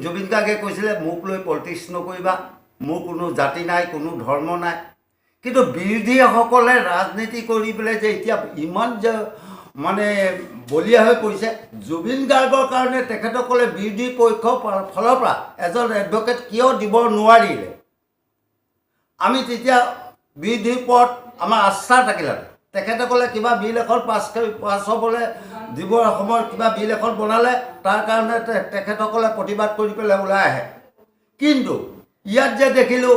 জুবিন গাৰ্গে কৈছিলে মোক লৈ পলিটিক্স নকৰিবা, মোৰ কোনো জাতি নাই, কোনো ধৰ্ম নাই। কিন্তু বিৰোধীসকলে ৰাজনীতি কৰি পেলাই যে এতিয়া ইমান যে মানে বলিয়া হৈ পৰিছে, জুবিন গাৰ্গৰ কাৰণে তেখেতসকলে বিৰোধী পক্ষৰ ফালৰ পৰা এজন এডভকেট কিয় দিব নোৱাৰিলে? আমি তেতিয়া বিৰোধীৰ ওপৰত আমাৰ আস্থা থাকিলে তেখেতসকলে কিবা বিল এখন পাছ হ'বলৈ দিবৰ সময়ত কিবা বিল এখন বনালে, তাৰ কাৰণে তেখেতসকলে প্ৰতিবাদ কৰি পেলাই ওলাই আহে। কিন্তু ইয়াত যে দেখিলোঁ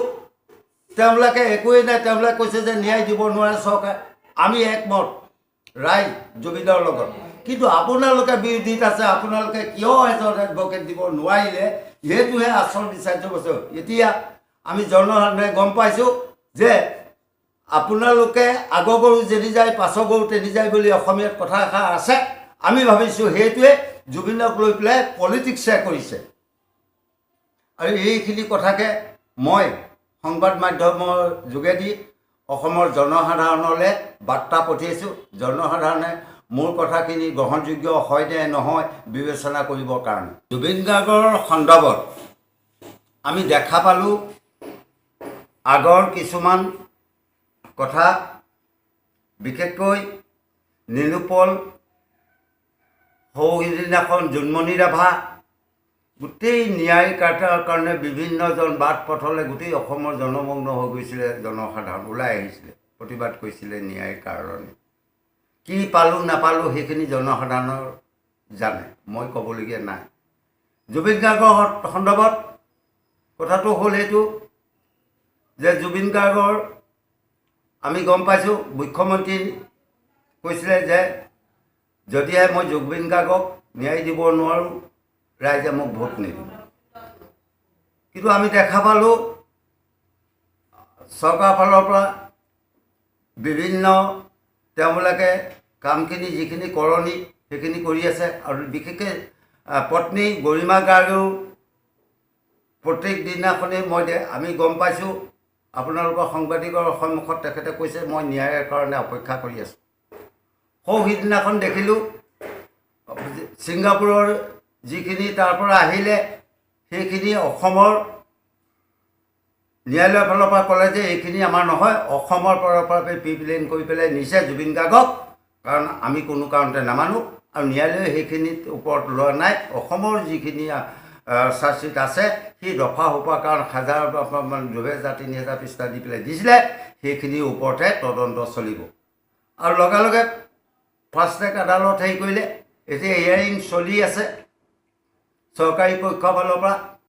তেওঁলোকে একোৱেই নাই, তেওঁলোকে কৈছে যে ন্যায় দিব নোৱাৰে চৰকাৰে। আমি একমত ৰাইজ জুবিনৰ লগত, কিন্তু আপোনালোকে বিৰোধীত আছে, আপোনালোকে কিয় এজন এডভকেট দিব নোৱাৰিলে? সেইটোহে আচল বিচাৰ্য বস্তু। এতিয়া আমি জনসাধাৰণে গম পাইছোঁ যে আপোনালোকে আগৰ গৰু যেনি যায় পাছৰ গৰু তেনি যায় বুলি অসমীয়াত কথা এষাৰ আছে। আমি ভাবিছোঁ সেইটোৱে জুবিনক লৈ পেলাই পলিটিক্সে কৰিছে। আৰু এইখিনি কথাকে মই সংবাদ মাধ্যমৰ যোগেদি অসমৰ জনসাধাৰণলৈ বাৰ্তা পঠিয়াইছোঁ। জনসাধাৰণে মোৰ কথাখিনি গ্ৰহণযোগ্য হয় নে নহয় বিবেচনা কৰিবৰ কাৰণে। জুবিন গাৰ্গৰ সন্দৰ্ভত আমি দেখা পালোঁ আগৰ কিছুমান কথা, বিশেষকৈ নীলোৎপল, সৌদিনাখন জোনমণি ৰাভা, গোটেই ন্যায় কাৰ্যৰ কাৰণে বিভিন্নজন বাট পথলৈ গোটেই অসমৰ জনমগ্ন হৈ গৈছিলে। জনসাধাৰণ ওলাই আহিছিলে, প্ৰতিবাদ কৰিছিলে ন্যায়ৰ কাৰণে। কি পালোঁ নাপালোঁ সেইখিনি জনসাধাৰণৰ জানে, মই ক'বলগীয়া নাই। জুবিন গাৰ্গৰ সন্দৰ্ভত কথাটো হ'ল এইটো যে জুবিন গাৰ্গৰ আমি গম পাইছোঁ মুখ্যমন্ত্ৰী কৈছিলে যে যদিহে মই জুবিন গাৰ্গক ন্যায় দিব নোৱাৰোঁ ৰাইজে মোক ভোট নিদিব। কিন্তু আমি দেখা পালোঁ চৰকাৰৰ ফালৰ পৰা বিভিন্ন তেওঁলোকে কামখিনি যিখিনি কৰণী সেইখিনি কৰি আছে। আৰু বিশেষকৈ পত্নী গৰিমা গাৰ্গেও প্ৰত্যেক দিনাখনেই আমি গম পাইছোঁ আপোনালোকৰ সাংবাদিকৰ সন্মুখত তেখেতে কৈছে মই ন্যায়ৰ কাৰণে অপেক্ষা কৰি আছোঁ। সিদিনাখন দেখিলোঁ ছিংগাপুৰৰ যিখিনি তাৰ পৰা আহিলে সেইখিনি অসমৰ ন্যায়ালয়ৰ ফালৰ পৰা ক'লে যে এইখিনি আমাৰ নহয়, অসমৰ ফালৰ পৰা প্ৰিপ্লেন কৰি পেলাই নিছে জুবিন গাৰ্গক, কাৰণ আমি কোনো কাৰণতে নামানো। আৰু ন্যায়ালয়ে সেইখিনিৰ ওপৰত লোৱা নাই। অসমৰ যিখিনি চাৰ্জশ্বিট আছে সেই দফা সোপা কাৰণ 2000 3000 পৃষ্ঠা দি পেলাই দিছিলে, সেইখিনিৰ ওপৰতহে তদন্ত চলিব। আৰু লগে লগে ফাষ্ট ট্ৰেক আদালত হেৰি কৰিলে, এতিয়া হিয়াৰিং চলি আছে চৰকাৰী পক্ষৰ ফালৰ পৰা।